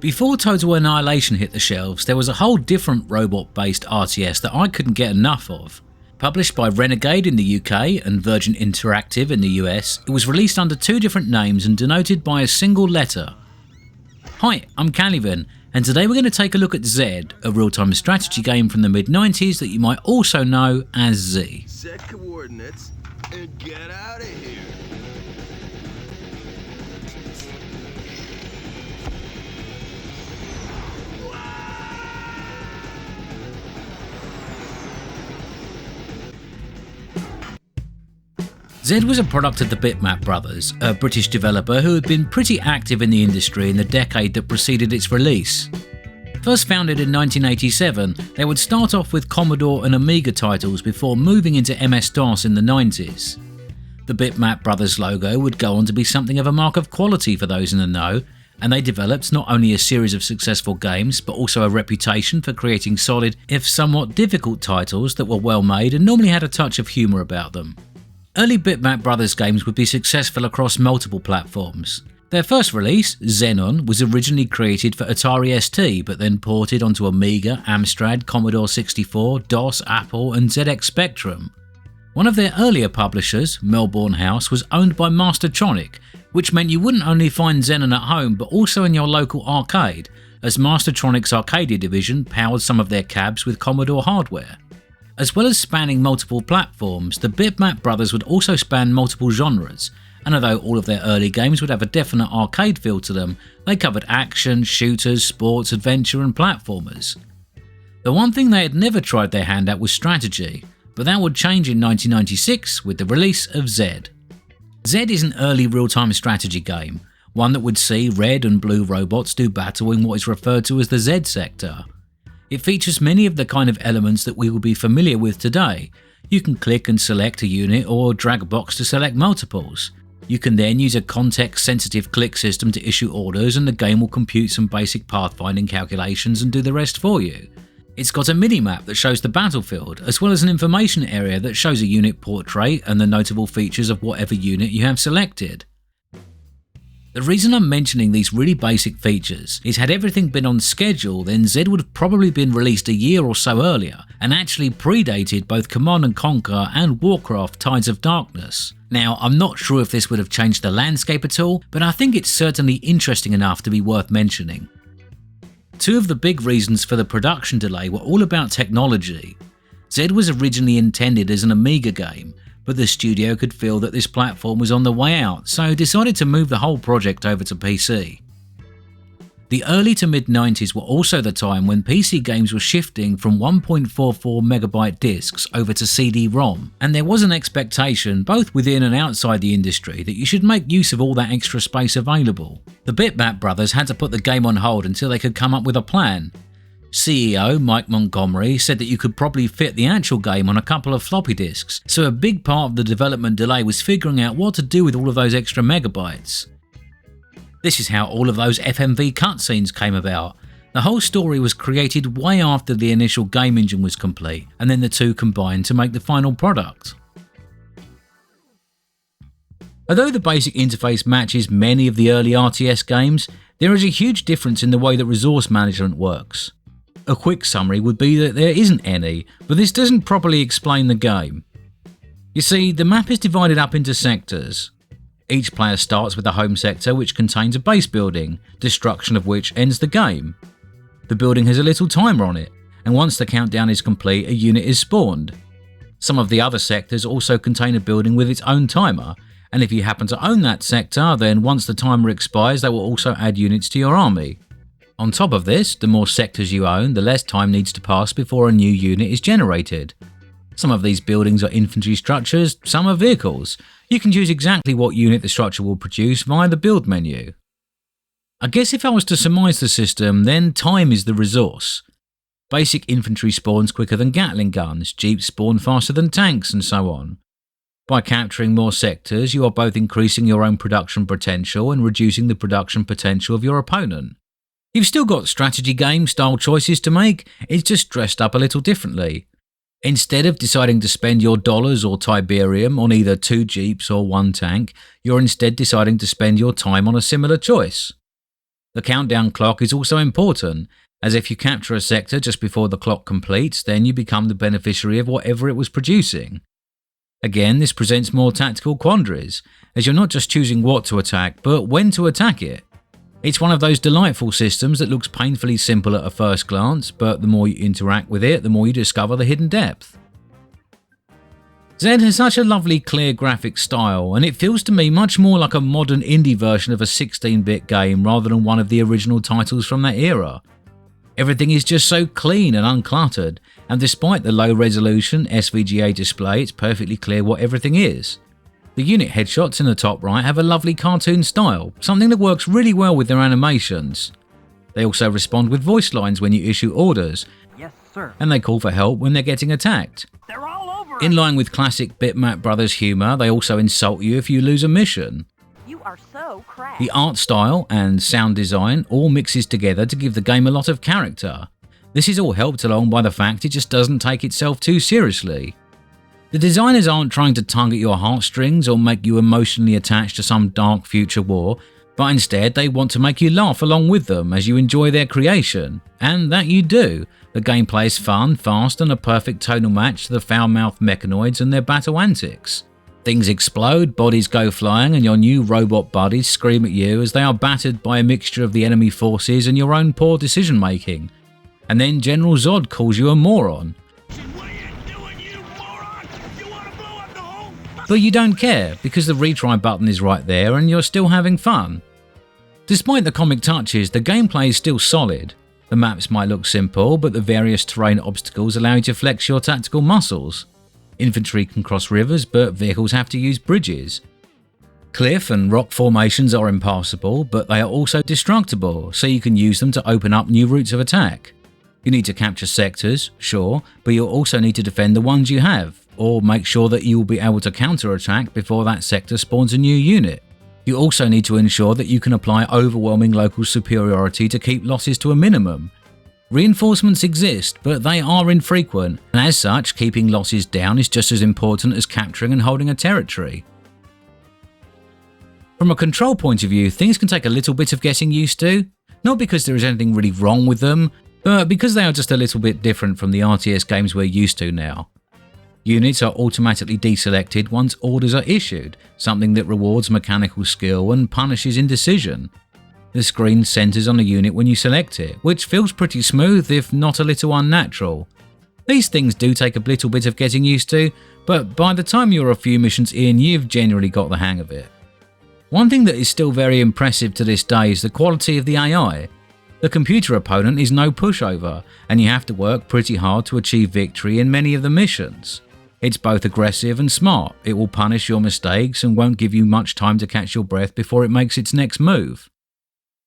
Before Total Annihilation hit the shelves, there was a whole different robot-based RTS that I couldn't get enough of. Published by Renegade in the UK and Virgin Interactive in the US, it was released under two different names and denoted by a single letter. Hi, I'm Caliban, and today we're going to take a look at Z, a real-time strategy game from the mid-90s that you might also know as Z. Set coordinates and get out of here. Z was a product of the Bitmap brothers, a British developer who had been pretty active in the industry in the decade that preceded its release. First founded in 1987, they would start off with Commodore and Amiga titles before moving into MS-DOS in the 90s. The Bitmap brothers logo would go on to be something of a mark of quality for those in the know, and they developed not only a series of successful games, but also a reputation for creating solid, if somewhat difficult titles that were well made and normally had a touch of humour about them. Early Bitmap Brothers games would be successful across multiple platforms. Their first release, Xenon, was originally created for Atari ST but then ported onto Amiga, Amstrad, Commodore 64, DOS, Apple and ZX Spectrum. One of their earlier publishers, Melbourne House, was owned by Mastertronic, which meant you wouldn't only find Xenon at home but also in your local arcade, as Mastertronic's Arcadia division powered some of their cabs with Commodore hardware. As well as spanning multiple platforms, the Bitmap brothers would also span multiple genres, and although all of their early games would have a definite arcade feel to them, they covered action, shooters, sports, adventure and platformers. The one thing they had never tried their hand at was strategy, but that would change in 1996 with the release of Z. Z is an early real-time strategy game, one that would see red and blue robots do battle in what is referred to as the Z sector. It features many of the kind of elements that we will be familiar with today. You can click and select a unit or drag a box to select multiples. You can then use a context-sensitive click system to issue orders and the game will compute some basic pathfinding calculations and do the rest for you. It's got a mini-map that shows the battlefield, as well as an information area that shows a unit portrait and the notable features of whatever unit you have selected. The reason I'm mentioning these really basic features is had everything been on schedule, then Z would have probably been released a year or so earlier and actually predated both Command & Conquer and Warcraft Tides of Darkness. Now, I'm not sure if this would have changed the landscape at all, but I think it's certainly interesting enough to be worth mentioning. Two of the big reasons for the production delay were all about technology. Z was originally intended as an Amiga game, but the studio could feel that this platform was on the way out, so decided to move the whole project over to PC. The early to mid-90s were also the time when PC games were shifting from 1.44MB discs over to CD-ROM, and there was an expectation, both within and outside the industry, that you should make use of all that extra space available. The Bitmap brothers had to put the game on hold until they could come up with a plan. CEO Mike Montgomery said that you could probably fit the actual game on a couple of floppy disks, so a big part of the development delay was figuring out what to do with all of those extra megabytes. This is how all of those FMV cutscenes came about. The whole story was created way after the initial game engine was complete, and then the two combined to make the final product. Although the basic interface matches many of the early RTS games, there is a huge difference in the way that resource management works. A quick summary would be that there isn't any, but this doesn't properly explain the game. You see, the map is divided up into sectors. Each player starts with a home sector which contains a base building, destruction of which ends the game. The building has a little timer on it, and once the countdown is complete, a unit is spawned. Some of the other sectors also contain a building with its own timer, and if you happen to own that sector, then once the timer expires they will also add units to your army. On top of this, the more sectors you own, the less time needs to pass before a new unit is generated. Some of these buildings are infantry structures, some are vehicles. You can choose exactly what unit the structure will produce via the build menu. I guess if I was to surmise the system, then time is the resource. Basic infantry spawns quicker than Gatling guns, jeeps spawn faster than tanks, and so on. By capturing more sectors, you are both increasing your own production potential and reducing the production potential of your opponent. You've still got strategy game style choices to make, it's just dressed up a little differently. Instead of deciding to spend your dollars or Tiberium on either 2 jeeps or 1 tank, you're instead deciding to spend your time on a similar choice. The countdown clock is also important, as if you capture a sector just before the clock completes, then you become the beneficiary of whatever it was producing. Again, this presents more tactical quandaries, as you're not just choosing what to attack, but when to attack it. It's one of those delightful systems that looks painfully simple at a first glance, but the more you interact with it, the more you discover the hidden depth. Z has such a lovely clear graphic style, and it feels to me much more like a modern indie version of a 16-bit game rather than one of the original titles from that era. Everything is just so clean and uncluttered, and despite the low resolution SVGA display, it's perfectly clear what everything is. The unit headshots in the top right have a lovely cartoon style, something that works really well with their animations. They also respond with voice lines when you issue orders, Yes, sir. and they call for help when they're getting attacked. They're all over. In line with classic Bitmap Brothers humour, they also insult you if you lose a mission. You are so crass. The art style and sound design all mixes together to give the game a lot of character. This is all helped along by the fact it just doesn't take itself too seriously. The designers aren't trying to tug at your heartstrings or make you emotionally attached to some dark future war, but instead they want to make you laugh along with them as you enjoy their creation. And that you do. The gameplay is fun, fast, and a perfect tonal match to the foul-mouthed mechanoids and their battle antics. Things explode, bodies go flying, and your new robot buddies scream at you as they are battered by a mixture of the enemy forces and your own poor decision making. And then General Zod calls you a moron. But you don't care, because the retry button is right there and you're still having fun. Despite the comic touches, the gameplay is still solid. The maps might look simple, but the various terrain obstacles allow you to flex your tactical muscles. Infantry can cross rivers, but vehicles have to use bridges. Cliff and rock formations are impassable, but they are also destructible, so you can use them to open up new routes of attack. You need to capture sectors, sure, but you'll also need to defend the ones you have, or make sure that you will be able to counter-attack before that sector spawns a new unit. You also need to ensure that you can apply overwhelming local superiority to keep losses to a minimum. Reinforcements exist, but they are infrequent, and as such, keeping losses down is just as important as capturing and holding a territory. From a control point of view, things can take a little bit of getting used to, not because there is anything really wrong with them, but because they are just a little bit different from the RTS games we're used to now. Units are automatically deselected once orders are issued, something that rewards mechanical skill and punishes indecision. The screen centers on a unit when you select it, which feels pretty smooth if not a little unnatural. These things do take a little bit of getting used to, but by the time you're a few missions in, you've generally got the hang of it. One thing that is still very impressive to this day is the quality of the AI. The computer opponent is no pushover, and you have to work pretty hard to achieve victory in many of the missions. It's both aggressive and smart. It will punish your mistakes and won't give you much time to catch your breath before it makes its next move.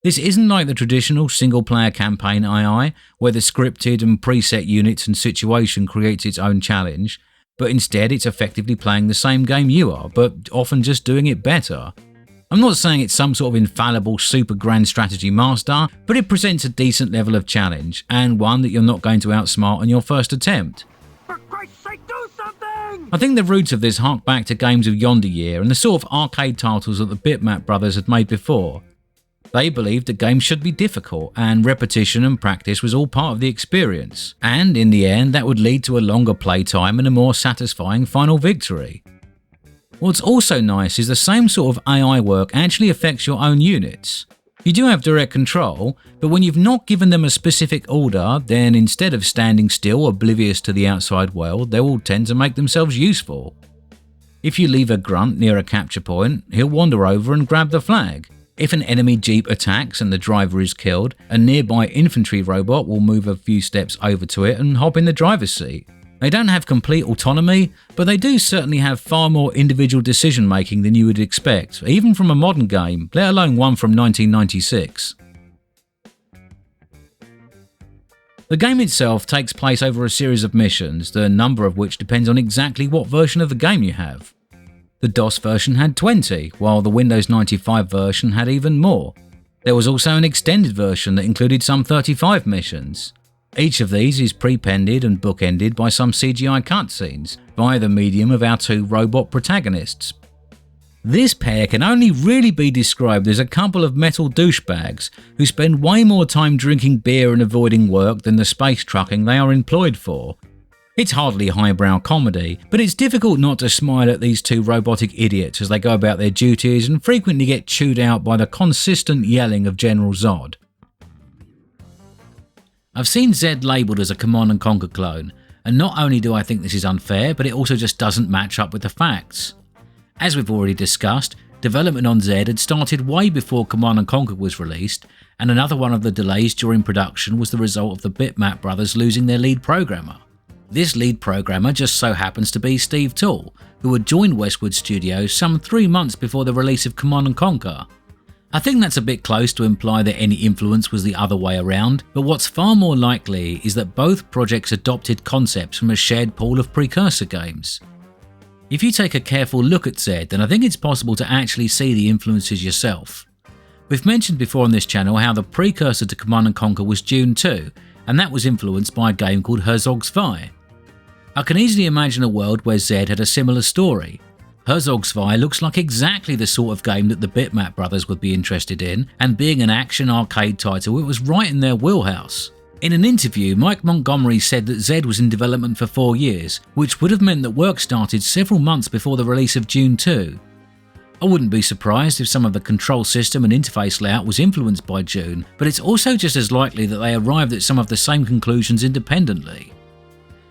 This isn't like the traditional single-player campaign AI, where the scripted and preset units and situation creates its own challenge, but instead it's effectively playing the same game you are, but often just doing it better. I'm not saying it's some sort of infallible super grand strategy master, but it presents a decent level of challenge, and one that you're not going to outsmart on your first attempt. For Christ's sake, do something! I think the roots of this hark back to games of yonderyear and the sort of arcade titles that the Bitmap brothers had made before. They believed that games should be difficult, and repetition and practice was all part of the experience, and in the end that would lead to a longer playtime and a more satisfying final victory. What's also nice is the same sort of AI work actually affects your own units. You do have direct control, but when you've not given them a specific order, then instead of standing still oblivious to the outside world, they will tend to make themselves useful. If you leave a grunt near a capture point, he'll wander over and grab the flag. If an enemy jeep attacks and the driver is killed, a nearby infantry robot will move a few steps over to it and hop in the driver's seat. They don't have complete autonomy, but they do certainly have far more individual decision making than you would expect, even from a modern game, let alone one from 1996. The game itself takes place over a series of missions, the number of which depends on exactly what version of the game you have. The DOS version had 20, while the Windows 95 version had even more. There was also an extended version that included some 35 missions. Each of these is prepended and bookended by some CGI cutscenes via the medium of our two robot protagonists. This pair can only really be described as a couple of metal douchebags who spend way more time drinking beer and avoiding work than the space trucking they are employed for. It's hardly highbrow comedy, but it's difficult not to smile at these two robotic idiots as they go about their duties and frequently get chewed out by the consistent yelling of General Zod. I've seen Zed labelled as a Command & Conquer clone, and not only do I think this is unfair, but it also just doesn't match up with the facts. As we've already discussed, development on Zed had started way before Command & Conquer was released, and another one of the delays during production was the result of the Bitmap brothers losing their lead programmer. This lead programmer just so happens to be Steve Toole, who had joined Westwood Studios some 3 months before the release of Command & Conquer. I think that's a bit close to imply that any influence was the other way around, but what's far more likely is that both projects adopted concepts from a shared pool of precursor games. If you take a careful look at Zed, then I think it's possible to actually see the influences yourself. We've mentioned before on this channel how the precursor to Command & Conquer was Dune 2, and that was influenced by a game called Herzog's Zwei. I can easily imagine a world where Zed had a similar story. Herzog's Zwei looks like exactly the sort of game that the Bitmap brothers would be interested in, and being an action arcade title, it was right in their wheelhouse. In an interview, Mike Montgomery said that Zed was in development for 4 years, which would have meant that work started several months before the release of Dune 2. I wouldn't be surprised if some of the control system and interface layout was influenced by Dune, but it's also just as likely that they arrived at some of the same conclusions independently.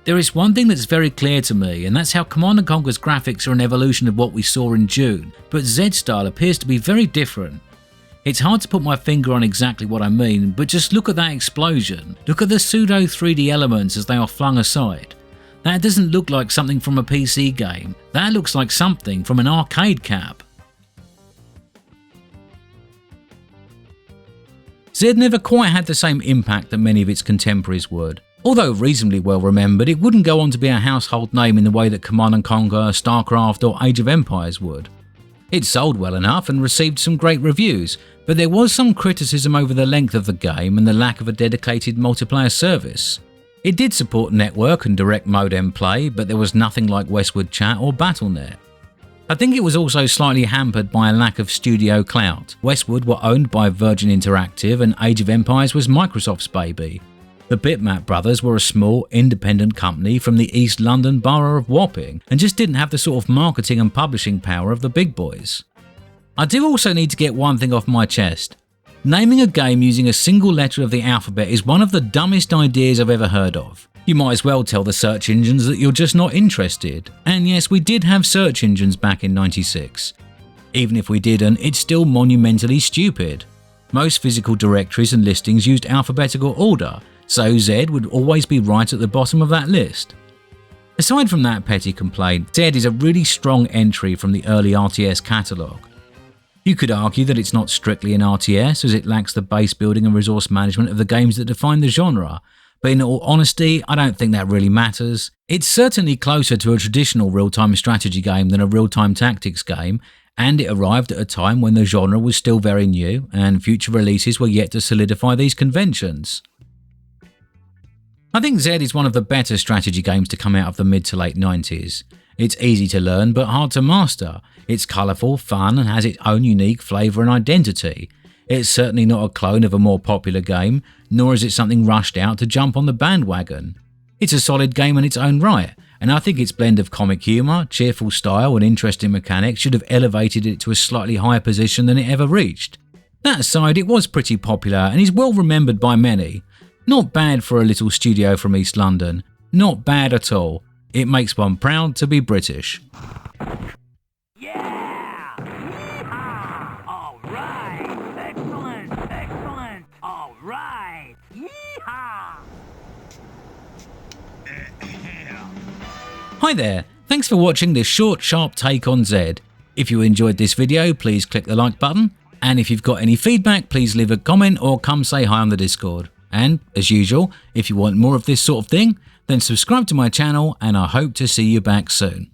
There is one thing that's very clear to me, and that's how Command & Conquer's graphics are an evolution of what we saw in Dune, but Zed's style appears to be very different. It's hard to put my finger on exactly what I mean, but just look at that explosion. Look at the pseudo 3D elements as they are flung aside. That doesn't look like something from a PC game, that looks like something from an arcade cap. Zed never quite had the same impact that many of its contemporaries would. Although reasonably well remembered, it wouldn't go on to be a household name in the way that Command & Conquer, StarCraft or Age of Empires would. It sold well enough and received some great reviews, but there was some criticism over the length of the game and the lack of a dedicated multiplayer service. It did support network and direct modem play, but there was nothing like Westwood Chat or Battle.net. I think it was also slightly hampered by a lack of studio clout. Westwood were owned by Virgin Interactive and Age of Empires was Microsoft's baby. The Bitmap brothers were a small, independent company from the East London borough of Wapping and just didn't have the sort of marketing and publishing power of the big boys. I do also need to get one thing off my chest. Naming a game using a single letter of the alphabet is one of the dumbest ideas I've ever heard of. You might as well tell the search engines that you're just not interested. And yes, we did have search engines back in '96. Even if we didn't, it's still monumentally stupid. Most physical directories and listings used alphabetical order, so Z would always be right at the bottom of that list. Aside from that petty complaint, Z is a really strong entry from the early RTS catalogue. You could argue that it's not strictly an RTS as it lacks the base building and resource management of the games that define the genre, but in all honesty, I don't think that really matters. It's certainly closer to a traditional real-time strategy game than a real-time tactics game, and it arrived at a time when the genre was still very new and future releases were yet to solidify these conventions. I think Z is one of the better strategy games to come out of the mid to late 90s. It's easy to learn but hard to master. It's colourful, fun and has its own unique flavour and identity. It's certainly not a clone of a more popular game, nor is it something rushed out to jump on the bandwagon. It's a solid game in its own right, and I think its blend of comic humour, cheerful style and interesting mechanics should have elevated it to a slightly higher position than it ever reached. That aside, it was pretty popular and is well remembered by many. Not bad for a little studio from East London. Not bad at all. It makes one proud to be British. Yeah! Yeehaw! All right! Excellent! Excellent! All right! Yeehaw! Hi there, thanks for watching this short, sharp take on Z. If you enjoyed this video, please click the like button. And if you've got any feedback, please leave a comment or come say hi on the Discord. And, as usual, if you want more of this sort of thing, then subscribe to my channel and I hope to see you back soon.